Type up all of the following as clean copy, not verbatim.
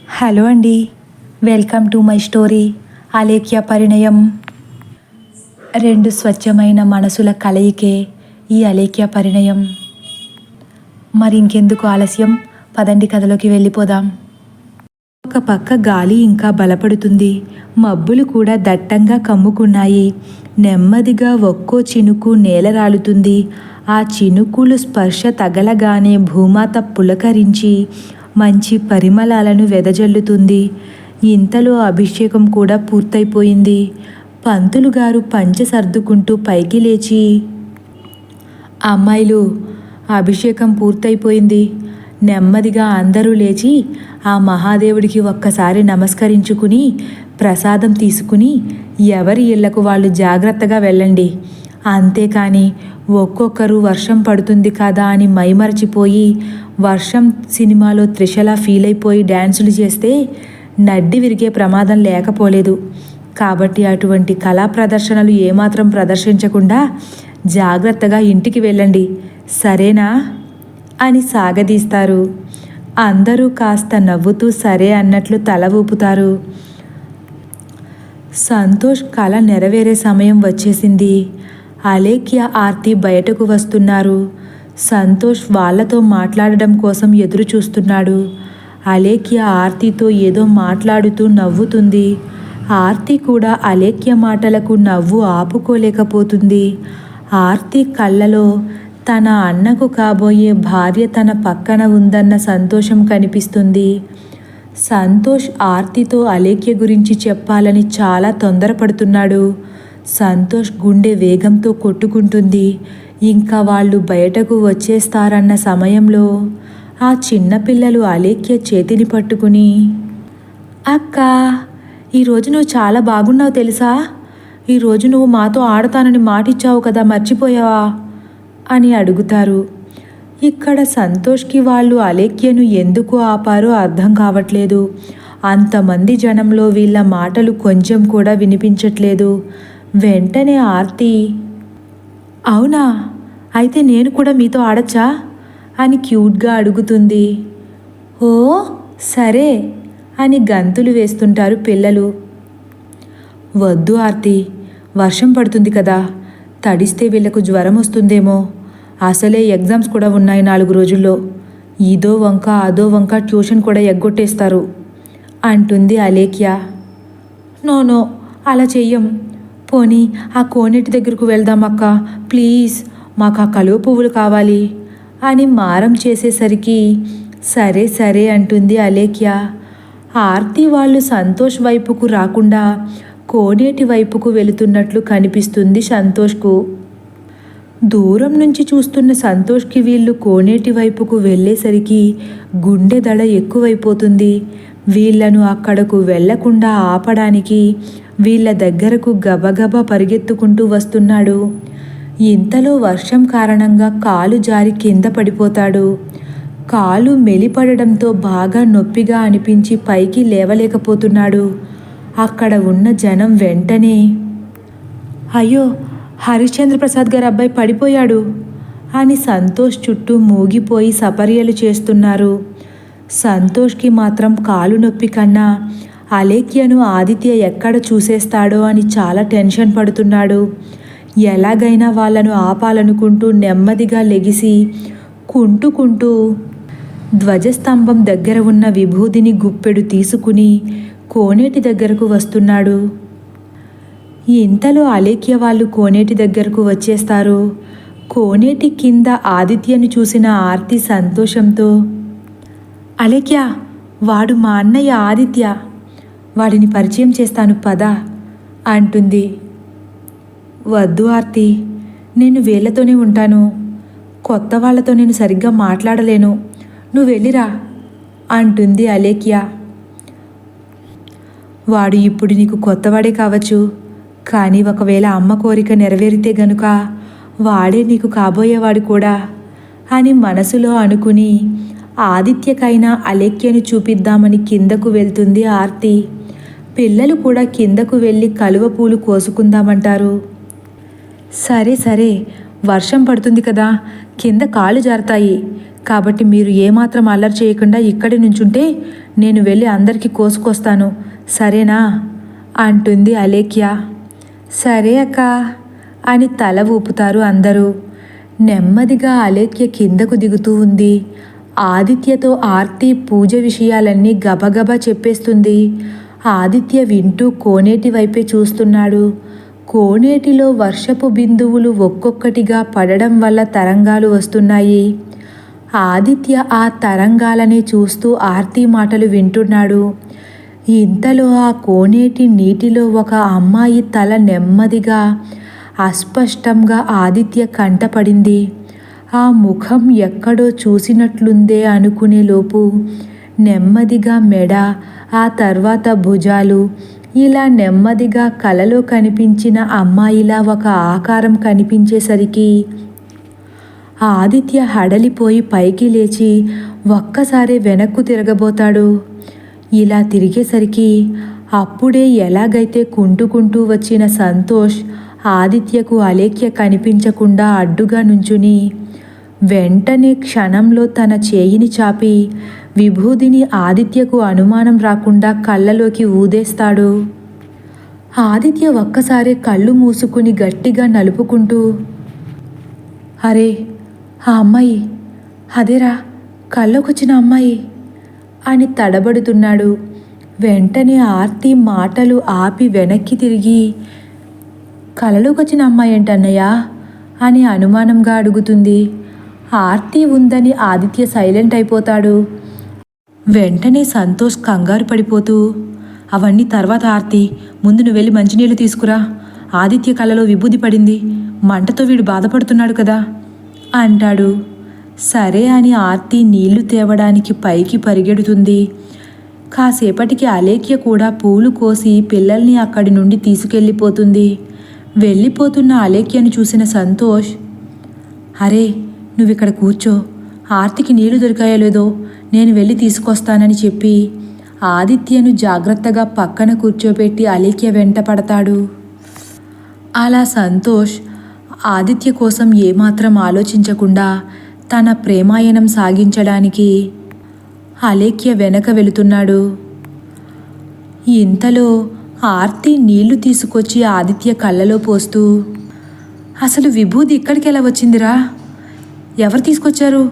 Hello అండి, welcome to my story Alekhya పరిణయం. రెండు స్వచ్ఛమైన మనసుల కలయికే ఈ అలేఖ్య పరిణయం. మరి ఇంకెందుకు ఆలస్యం, పదండి కథలోకి వెళ్ళిపోదాం. ఒక పక్క గాలి ఇంకా బలపడుతుంది, మబ్బులు కూడా దట్టంగా కమ్ముకున్నాయి. నెమ్మదిగా ఒక్కో చినుకు నేల రాలుతుంది. ఆ చినుకులు స్పర్శ తగలగానే భూమాత పులకరించి మంచి పరిమళాలను వెదజల్లుతుంది. ఇంతలో అభిషేకం కూడా పూర్తయిపోయింది. పంతులు గారు పంచె సర్దుకుంటూ పైకి లేచి, అమ్మాయిలు, అభిషేకం పూర్తయిపోయింది. నెమ్మదిగా అందరూ లేచి ఆ మహాదేవుడికి ఒక్కసారి నమస్కరించుకుని ప్రసాదం తీసుకుని ఎవరి ఇళ్లకు వాళ్ళు జాగ్రత్తగా వెళ్ళండి. అంతేకాని ఒక్కొక్కరు వర్షం పడుతుంది కదా అని మైమరచిపోయి వర్షం సినిమాలో త్రిషలా ఫీల్ అయిపోయి డ్యాన్సులు చేస్తే నడ్డి విరిగే ప్రమాదం లేకపోలేదు. కాబట్టి అటువంటి కళా ప్రదర్శనలు ఏమాత్రం ప్రదర్శించకుండా జాగ్రత్తగా ఇంటికి వెళ్ళండి, సరేనా అని సాగదీస్తారు. అందరూ కాస్త నవ్వుతూ సరే అన్నట్లు తల ఊపుతారు. సంతోష్ కళ నెరవేరే సమయం వచ్చేసింది. అలేఖ్య, ఆర్తి బయటకు వస్తున్నారు. సంతోష్ వాళ్ళతో మాట్లాడడం కోసం ఎదురు చూస్తున్నాడు. అలేఖ్య ఆర్తితో ఏదో మాట్లాడుతూ నవ్వుతుంది. ఆర్తి కూడా అలేఖ్య మాటలకు నవ్వు ఆపుకోలేకపోతుంది. ఆర్తి కళ్ళలో తన అన్నకు కాబోయే భార్య తన పక్కన ఉందన్న సంతోషం కనిపిస్తుంది. సంతోష్ ఆర్తితో అలేఖ్య గురించి చెప్పాలని చాలా తొందరపడుతున్నాడు. సంతోష్ గుండె వేగంతో కొట్టుకుంటుంది. ఇంకా వాళ్ళు బయటకు వచ్చేస్తారన్న సమయంలో ఆ చిన్నపిల్లలు అలేఖ్య చేతిని పట్టుకుని, అక్క, ఈరోజు నువ్వు చాలా బాగున్నావు తెలుసా? ఈరోజు నువ్వు మాతో ఆడతానని మాటిచ్చావు కదా, మర్చిపోయావా అని అడుగుతారు. ఇక్కడ సంతోష్కి వాళ్ళు అలేఖ్యను ఎందుకు ఆపారో అర్థం కావట్లేదు. అంతమంది జనంలో వీళ్ళ మాటలు కొంచెం కూడా వినిపించట్లేదు. వెంటనే ఆర్తి, అవునా, అయితే నేను కూడా మీతో ఆడచ్చా అని క్యూట్గా అడుగుతుంది. ఓ సరే అని గంతులు వేస్తుంటారు పిల్లలు. వద్దు ఆర్తి, వర్షం పడుతుంది కదా, తడిస్తే వీళ్ళకు జ్వరం వస్తుందేమో. అసలే ఎగ్జామ్స్ కూడా ఉన్నాయి 4 రోజుల్లో. ఇదో వంక అదో వంక ట్యూషన్ కూడా ఎగ్గొట్టేస్తారు అంటుంది అలేఖ్య. నో, అలా చెయ్యం. పోనీ ఆ కోనేటి దగ్గరకు వెళ్దాం అక్క, ప్లీజ్, మాకు ఆ కలువ పువ్వులు కావాలి అని మారం చేసేసరికి సరే సరే అంటుంది అలేఖ్య. ఆర్తి వాళ్ళు సంతోష్ వైపుకు రాకుండా కోనేటి వైపుకు వెళుతున్నట్లు కనిపిస్తుంది సంతోష్కు. దూరం నుంచి చూస్తున్న సంతోష్కి వీళ్ళు కోనేటి వైపుకు వెళ్ళేసరికి గుండె దడ ఎక్కువైపోతుంది. వీళ్లను అక్కడకు వెళ్లకుండా ఆపడానికి వీళ్ళ దగ్గరకు గబగబా పరిగెత్తుకుంటూ వస్తున్నాడు. ఇంతలో వర్షం కారణంగా కాలు జారి కింద పడిపోతాడు. కాలు మెలిపడడంతో బాగా నొప్పిగా అనిపించి పైకి లేవలేకపోతున్నాడు. అక్కడ ఉన్న జనం వెంటనే, అయ్యో, హరిశ్చంద్ర ప్రసాద్ గారి అబ్బాయి పడిపోయాడు అని సంతోష్ చుట్టూ మూగిపోయి సపర్యలు చేస్తున్నారు. సంతోష్కి మాత్రం కాలు నొప్పి కన్నా అలేఖ్యను ఆదిత్య ఎక్కడ చూసేస్తాడో అని చాలా టెన్షన్ పడుతున్నాడు. ఎలాగైనా వాళ్ళను ఆపాలనుకుంటూ నెమ్మదిగా లెగిసి కుంటుకుంటూ ధ్వజస్తంభం దగ్గర ఉన్న విభూదిని గుప్పెడు తీసుకుని కోనేటి దగ్గరకు వస్తున్నాడు. ఇంతలో అలేఖ్య వాళ్ళు కోనేటి దగ్గరకు వచ్చేస్తారు. కోనేటి కింద ఆదిత్యను చూసిన ఆర్తి సంతోషంతో, అలేఖ్య, వాడు మా అన్నయ్య ఆదిత్య, వాడిని పరిచయం చేస్తాను పద అంటుంది. వద్దు ఆర్తి, నేను వీళ్ళతోనే ఉంటాను. కొత్త వాళ్ళతో నేను సరిగ్గా మాట్లాడలేను, నువ్వు వెళ్ళిరా అంటుంది అలేఖ్య. వాడు ఇప్పుడు నీకు కొత్తవాడే కావచ్చు, కానీ ఒకవేళ అమ్మ కోరిక నెరవేరితే గనుక వాడే నీకు కాబోయేవాడు కూడా అని మనసులో అనుకుని ఆదిత్యకైనా అలేఖ్యను చూపిద్దామని కిందకు వెళ్తుంది ఆర్తి. పిల్లలు కూడా కిందకు వెళ్ళి కలువ పూలు కోసుకుందామంటారు. సరే సరే, వర్షం పడుతుంది కదా, కింద కాళ్ళు జారుతాయి, కాబట్టి మీరు ఏమాత్రం అల్లరి చేయకుండా ఇక్కడి నుంచుంటే నేను వెళ్ళి అందరికీ కోసుకొస్తాను, సరేనా అంటుంది అలేఖ్య. సరే అక్క అని తల ఊపుతారు అందరూ. నెమ్మదిగా అలేఖ్య కిందకు దిగుతూ ఉంది. ఆదిత్యతో ఆర్తి పూజ విషయాలన్నీ గబగబా చెప్పేస్తుంది. ఆదిత్య వింటూ కోనేటి వైపే చూస్తున్నాడు. కోనేటిలో వర్షపు బిందువులు ఒక్కొక్కటిగా పడడం వల్ల తరంగాలు వస్తున్నాయి. ఆదిత్య ఆ తరంగాలని చూస్తూ ఆర్తి మాటలు వింటున్నాడు. ఇంతలో ఆ కోనేటి నీటిలో ఒక అమ్మాయి తల నెమ్మదిగా అస్పష్టంగా ఆదిత్య కంటపడింది. ఆ ముఖం ఎక్కడో చూసినట్లుందే అనుకునేలోపు నెమ్మదిగా మెడ, ఆ తర్వాత భుజాలు, ఇలా నెమ్మదిగా కలలో కనిపించిన అమ్మాయిలా ఒక ఆకారం కనిపించేసరికి ఆదిత్య హడలిపోయి పైకి లేచి ఒక్కసారి వెనక్కు తిరగబోతాడు. ఇలా తిరిగేసరికి అప్పుడే ఎలాగైతే కుంటుకుంటూ వచ్చిన సంతోష్ ఆదిత్యకు అలేఖ్య కనిపించకుండా అడ్డుగా నుంచుని వెంటనే క్షణంలో తన చేయిని చాపి విభూదిని ఆదిత్యకు అనుమానం రాకుండా కళ్ళలోకి ఊదేస్తాడు. ఆదిత్య ఒక్కసారి కళ్ళు మూసుకుని గట్టిగా నలుపుకుంటూ, అరే ఆ అమ్మాయి, అదేరా కళ్ళకొచ్చిన అమ్మాయి అని తడబడుతున్నాడు. వెంటనే ఆర్తి మాటలు ఆపి వెనక్కి తిరిగి, కలలోకొచ్చిన అమ్మాయి ఏంటన్నయ్యా అని అనుమానంగా అడుగుతుంది. ఆర్తి ఉందని ఆదిత్య సైలెంట్ అయిపోతాడు. వెంటనే సంతోష్ కంగారు పడిపోతూ, అవన్నీ తర్వాత ఆర్తి, ముందు నువ్వు వెళ్ళి మంచినీళ్ళు తీసుకురా, ఆదిత్య కళ్ళలో విభూది పడింది, మంటతో వీడు బాధపడుతున్నాడు కదా అంటాడు. సరే అని ఆర్తి నీళ్లు తేవడానికి పైకి పరిగెడుతుంది. కాసేపటికి అలేఖ్య కూడా పూలు కోసి పిల్లల్ని అక్కడి నుండి తీసుకెళ్ళిపోతుంది. వెళ్ళిపోతున్న అలేఖ్యను చూసిన సంతోష్, అరే నువ్విక్కడ కూర్చో, ఆర్తికి నీళ్లు దొరికాయో లేదో నేను వెళ్ళి తీసుకొస్తానని చెప్పి ఆదిత్యను జాగ్రత్తగా పక్కన కూర్చోబెట్టి అలేఖ్య వెంట పడతాడు. అలా సంతోష్ ఆదిత్య కోసం ఏమాత్రం ఆలోచించకుండా తన ప్రేమాయణం సాగించడానికి అలేఖ్య వెనక వెళుతున్నాడు. ఇంతలో ఆర్తి నీళ్లు తీసుకొచ్చి ఆదిత్య కళ్ళలో పోస్తూ, అసలు విభూది ఇక్కడికి ఎలా వచ్చిందిరా, ఎవరు తీసుకొచ్చారు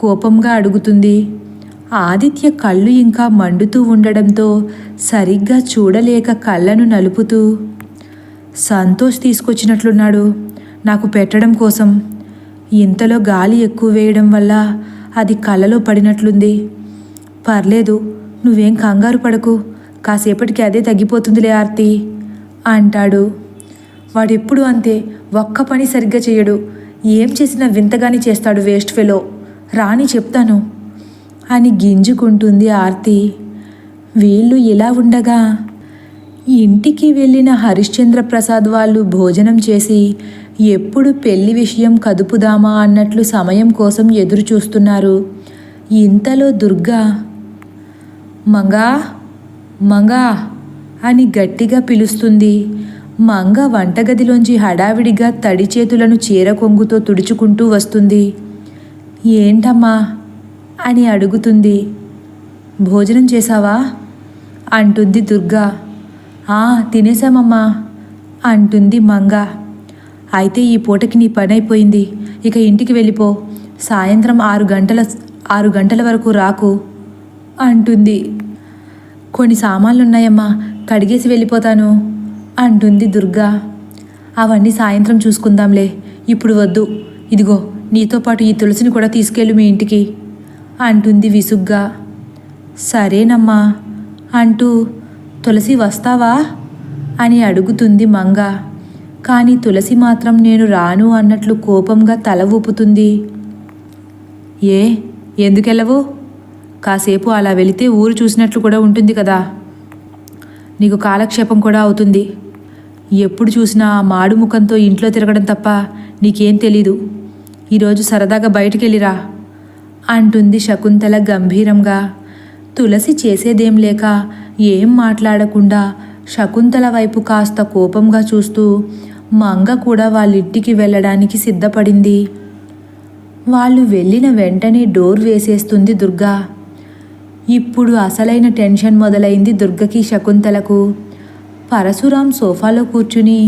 కోపంగా అడుగుతుంది. ఆదిత్య కళ్ళు ఇంకా మండుతూ ఉండడంతో సరిగ్గా చూడలేక కళ్ళను నలుపుతూ, సంతోష్ తీసుకొచ్చినట్లున్నాడు నాకు పెట్టడం కోసం, ఇంతలో గాలి ఎక్కువ వేయడం వల్ల అది కళ్ళలో పడినట్లుంది, పర్లేదు నువ్వేం కంగారు పడకు, కాసేపటికి అదే తగ్గిపోతుందిలే ఆర్తి అంటాడు. వాడెప్పుడు అంతే, ఒక్క పని సరిగ్గా చేయడు, ఏం చేసినా వింతగానే చేస్తాడు వేస్ట్ ఫెలో, రాని చెప్తాను అని గింజుకుంటుంది ఆర్తి. వీళ్ళు ఇలా ఉండగా ఇంటికి వెళ్ళిన హరిశ్చంద్ర ప్రసాద్ వాళ్ళు భోజనం చేసి ఎప్పుడు పెళ్లి విషయం కదుపుదామా అన్నట్లు సమయం కోసం ఎదురు చూస్తున్నారు. ఇంతలో దుర్గా, మంగా మంగా అని గట్టిగా పిలుస్తుంది. మంగ వంటగదిలోంచి హడావిడిగా తడి చేతులను చీర కొంగుతో తుడుచుకుంటూ వస్తుంది. ఏంటమ్మా అని అడుగుతుంది. భోజనం చేశావా అంటుంది దుర్గా. తినేశామమ్మా అంటుంది మంగ. అయితే ఈ పూటకి నీ పని అయిపోయింది, ఇక ఇంటికి వెళ్ళిపో, సాయంత్రం 6 గంటల వరకు రాకు అంటుంది. కొన్ని సామాన్లున్నాయమ్మా, కడిగేసి వెళ్ళిపోతాను అంటుంది దుర్గా. అవన్నీ సాయంత్రం చూసుకుందాంలే, ఇప్పుడు వద్దు, ఇదిగో నీతో పాటు ఈ తులసిని కూడా తీసుకెళ్ళు మీ ఇంటికి అంటుంది విసుగ్గా. సరేనమ్మా అంటూ, తులసి వస్తావా అని అడుగుతుంది మంగ. కానీ తులసి మాత్రం నేను రాను అన్నట్లు కోపంగా తల ఊపుతుంది. ఎందుకెళ్ళవు, కాసేపు అలా వెళితే ఊరు చూసినట్లు కూడా ఉంటుంది కదా, నీకు కాలక్షేపం కూడా అవుతుంది, ఎప్పుడు చూసినా ఆ మాడు ముఖంతో ఇంట్లో తిరగడం తప్ప నీకేం తెలీదు, ఈరోజు సరదాగా బయటికెళ్ళిరా అంటుంది శకుంతల గంభీరంగా. తులసి చేసేదేం లేక ఏం మాట్లాడకుండా శకుంతల వైపు కాస్త కోపంగా చూస్తూ మంగ కూడా వాళ్ళింటికి వెళ్ళడానికి సిద్ధపడింది. వాళ్ళు వెళ్ళిన వెంటనే డోర్ వేసేస్తుంది దుర్గా. ఇప్పుడు అసలైన టెన్షన్ మొదలైంది దుర్గకి, శకుంతలకు. పరశురాం సోఫాలో కూర్చుని,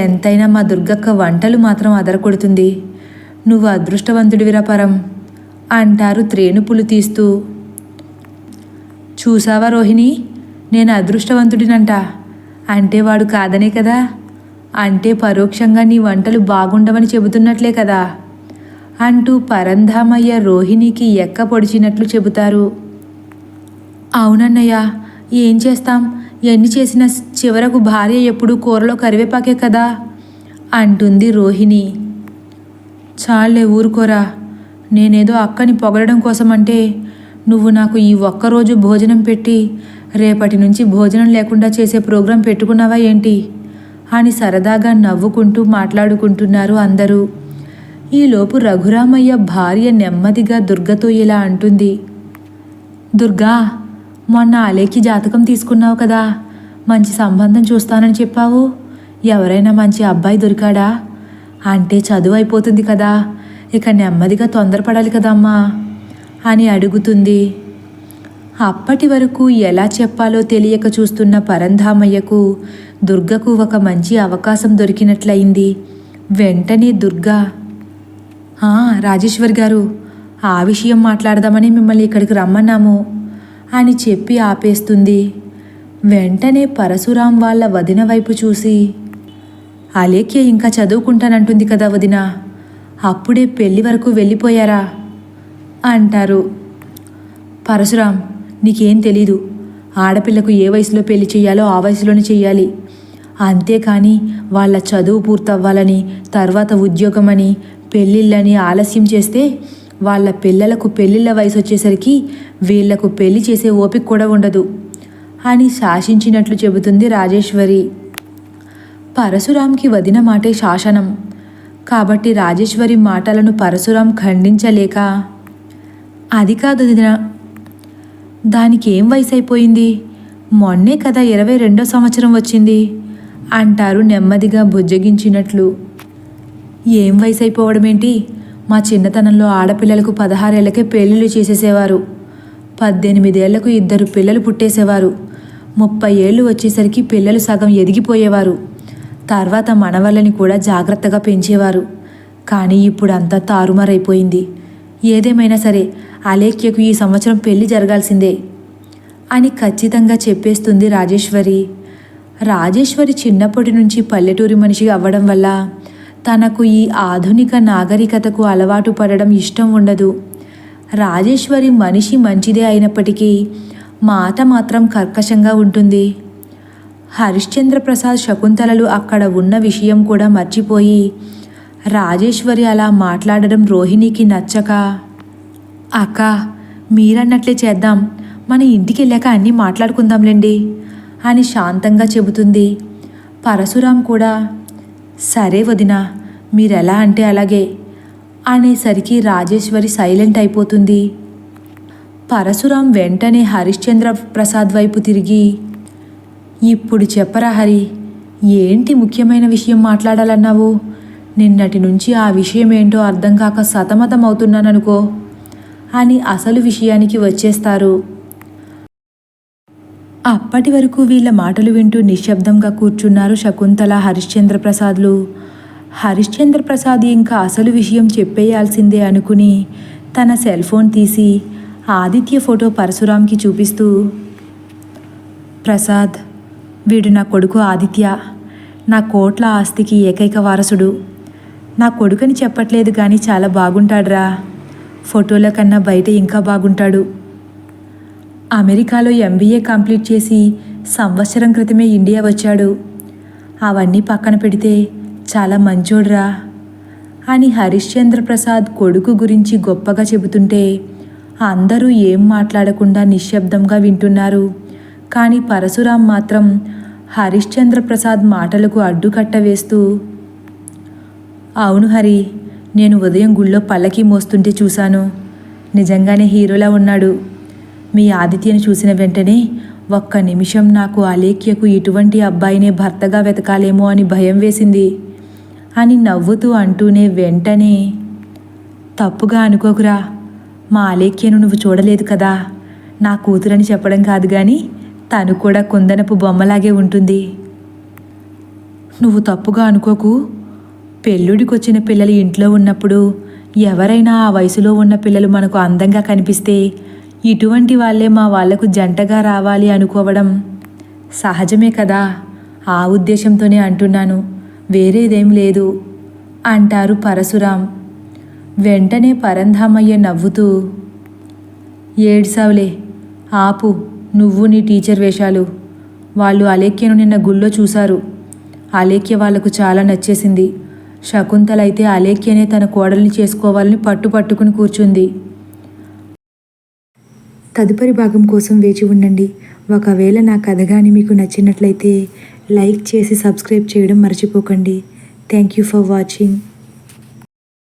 ఎంతైనా మా దుర్గక్క వంటలు మాత్రం అదరకొడుతుంది. నువ్వు అదృష్టవంతుడివిరా పరం అంటారు త్రేణుపులు తీస్తూ. చూసావా రోహిణి, నేను అదృష్టవంతుడినంట అంటే వాడు కాదనే కదా, అంటే పరోక్షంగా నీ వంటలు బాగుండవని చెబుతున్నట్లే కదా అంటూ పరంధామయ్య రోహిణికి ఎక్క పొడిచినట్లు చెబుతారు. అవునన్నయ్య, ఏం చేస్తాం, ఎన్ని చేసినా చివరకు భార్య ఎప్పుడూ కూరలో కరివేపాకే కదా అంటుంది రోహిణి. చాలే ఊరుకోరా, నేనేదో అక్కని పొగడడం కోసమంటే నువ్వు నాకు ఈ ఒక్కరోజు భోజనం పెట్టి రేపటి నుంచి భోజనం లేకుండా చేసే ప్రోగ్రాం పెట్టుకున్నావా ఏంటి అని సరదాగా నవ్వుకుంటూ మాట్లాడుకుంటున్నారు అందరూ. ఈలోపు రఘురామయ్య భార్య నెమ్మదిగా దుర్గతో ఇలా అంటుంది. దుర్గా, మొన్న అలేకి జాతకం తీసుకున్నావు కదా, మంచి సంబంధం చూస్తానని చెప్పావు. ఎవరైనా మంచి అబ్బాయి దొరికాడా? అంటే చదువు అయిపోతుంది కదా, ఇక నెమ్మదిగా తొందరపడాలి కదమ్మా అని అడుగుతుంది. అప్పటి వరకు ఎలా చెప్పాలో తెలియక చూస్తున్న పరంధామయ్యకు దుర్గకు ఒక మంచి అవకాశం దొరికినట్లయింది. వెంటనే దుర్గా, రాజేశ్వర్ గారు, ఆ విషయం మాట్లాడదామని మిమ్మల్ని ఇక్కడికి రమ్మన్నాము అని చెప్పి ఆపేస్తుంది. వెంటనే పరశురాం వాళ్ళ వదిన వైపు చూసి, అలేఖ్య ఇంకా చదువుకుంటానంటుంది కదా వదిన, అప్పుడే పెళ్లి వరకు వెళ్ళిపోయారా అంటారు. పరశురాం, నీకేం తెలీదు, ఆడపిల్లకు ఏ వయసులో పెళ్లి చేయాలో ఆ వయసులోనే చెయ్యాలి. అంతేకాని వాళ్ళ చదువు పూర్తవ్వాలని, తర్వాత ఉద్యోగమని, పెళ్ళిళ్ళని ఆలస్యం చేస్తే వాళ్ళ పిల్లలకు పెళ్ళిళ్ళ వయసు వచ్చేసరికి వీళ్లకు పెళ్లి చేసే ఓపిక కూడా ఉండదు అని శాసించినట్లు చెబుతుంది రాజేశ్వరి. పరశురాంకి వదిన మాటే శాసనం కాబట్టి రాజేశ్వరి మాటలను పరశురాం ఖండించలేక, అది కాదు వదిన, దానికి ఏం వయసు అయిపోయింది, మొన్నే కదా 22వ సంవత్సరం వచ్చింది అంటారు నెమ్మదిగా బుజ్జగించినట్లు. ఏం వయసు అయిపోవడమేంటి, మా చిన్నతనంలో ఆడపిల్లలకు 16 ఏళ్లకే పెళ్ళిళ్ళు చేసేసేవారు. 18 ఏళ్లకు 2 పిల్లలు పుట్టేసేవారు. 30 ఏళ్ళు వచ్చేసరికి పిల్లలు సగం ఎదిగిపోయేవారు. తర్వాత మనవళ్ళని కూడా జాగ్రత్తగా పెంచేవారు. కానీ ఇప్పుడు అంతా తారుమారైపోయింది. ఏదేమైనా సరే అలేఖ్యకు ఈ సంవత్సరం పెళ్లి జరగాల్సిందే అని ఖచ్చితంగా చెప్పేస్తుంది రాజేశ్వరి. రాజేశ్వరి చిన్నప్పటి నుంచి పల్లెటూరి మనిషి అవ్వడం వల్ల తనకు ఈ ఆధునిక నాగరికతకు అలవాటు పడడం ఇష్టం ఉండదు. రాజేశ్వరి మనిషి మంచిదే అయినప్పటికీ మాట మాత్రం కర్కశంగా ఉంటుంది. హరిశ్చంద్ర ప్రసాద్, శకుంతలలు అక్కడ ఉన్న విషయం కూడా మర్చిపోయి రాజేశ్వరి అలా మాట్లాడడం రోహిణికి నచ్చక, అక్క మీరన్నట్లే చేద్దాం, మన ఇంటికి వెళ్ళాక అన్నీ మాట్లాడుకుందాంలేండి అని శాంతంగా చెబుతుంది. పరశురాం కూడా, సరే వదినా, మీరెలా అంటే అలాగే అనేసరికి రాజేశ్వరి సైలెంట్ అయిపోతుంది. పరశురాం వెంటనే హరిశ్చంద్ర ప్రసాద్ వైపు తిరిగి, ఇప్పుడు చెప్పరా హరి, ఏంటి ముఖ్యమైన విషయం మాట్లాడాలన్నావు? నిన్నటి నుంచి ఆ విషయం ఏంటో అర్థం కాక సతమతం అవుతున్నాననుకో అని అసలు విషయానికి వచ్చేస్తారు. అప్పటి వరకు వీళ్ళ మాటలు వింటూ నిశ్శబ్దంగా కూర్చున్నారు శకుంతల, హరిశ్చంద్ర ప్రసాద్లు. హరిశ్చంద్ర ప్రసాద్ ఇంకా అసలు విషయం చెప్పేయాల్సిందే అనుకుని తన సెల్ ఫోన్ తీసి ఆదిత్య ఫోటో పరశురాంకి చూపిస్తూ, ప్రసాద్, వీడు నా కొడుకు ఆదిత్య, నా కోట్ల ఆస్తికి ఏకైక వారసుడు. నా కొడుకని చెప్పట్లేదు కానీ చాలా బాగుంటాడురా, ఫోటోల కన్నా బయట ఇంకా బాగుంటాడు. అమెరికాలో MBA కంప్లీట్ చేసి సంవత్సరం క్రితమే ఇండియా వచ్చాడు. అవన్నీ పక్కన పెడితే చాలా మంచోడ్రా అని హరిశ్చంద్ర ప్రసాద్ కొడుకు గురించి గొప్పగా చెబుతుంటే అందరూ ఏం మాట్లాడకుండా నిశ్శబ్దంగా వింటున్నారు. కానీ పరశురాం మాత్రం హరిశ్చంద్ర ప్రసాద్ మాటలకు అడ్డుకట్ట వేస్తూ, అవును హరి, నేను ఉదయం గుళ్ళో పల్లకి మోస్తుంటే చూశాను, నిజంగానే హీరోలా ఉన్నాడు. మీ ఆదిత్యను చూసిన వెంటనే ఒక్క నిమిషం నాకు అలేఖ్యకు ఇటువంటి అబ్బాయినే భర్తగా వెతకాలేమో అని భయం వేసింది అని నవ్వుతూ అంటూనే వెంటనే, తప్పుగా అనుకోకురా. మా అలేఖ్యను నువ్వు చూడలేదు కదా. నా కూతురని చెప్పడం కాదు కానీ తను కూడా కుందనపు బొమ్మలాగే ఉంటుంది. నువ్వు తప్పుగా అనుకోకు. పెళ్ళుడికొచ్చిన పిల్లలు ఇంట్లో ఉన్నప్పుడు ఎవరైనా ఆ వయసులో ఉన్న పిల్లలు మనకు అందంగా కనిపిస్తే ఇటువంటి వాళ్ళే మా వాళ్లకు జంటగా రావాలి అనుకోవడం సహజమే కదా. ఆ ఉద్దేశంతోనే అంటున్నాను, వేరేదేం లేదు అంటారు పరశురాం. వెంటనే పరంధామయ్య నవ్వుతూ, ఏడ్సావులే, ఆపు నువ్వు నీ టీచర్ వేషాలు. వాళ్ళు అలేఖ్యను నిన్న గుళ్ళో చూశారు. అలేఖ్య వాళ్లకు చాలా నచ్చేసింది. శకుంతలైతే అలేఖ్యనే తన కోడల్ని చేసుకోవాలని పట్టుకుని కూర్చుంది. తదుపరి భాగం కోసం వేచి ఉండండి. ఒకవేళ నా కథ కానీ మీకు నచ్చినట్లయితే లైక్ చేసి సబ్స్క్రైబ్ చేయడం మర్చిపోకండి. Thank you for watching.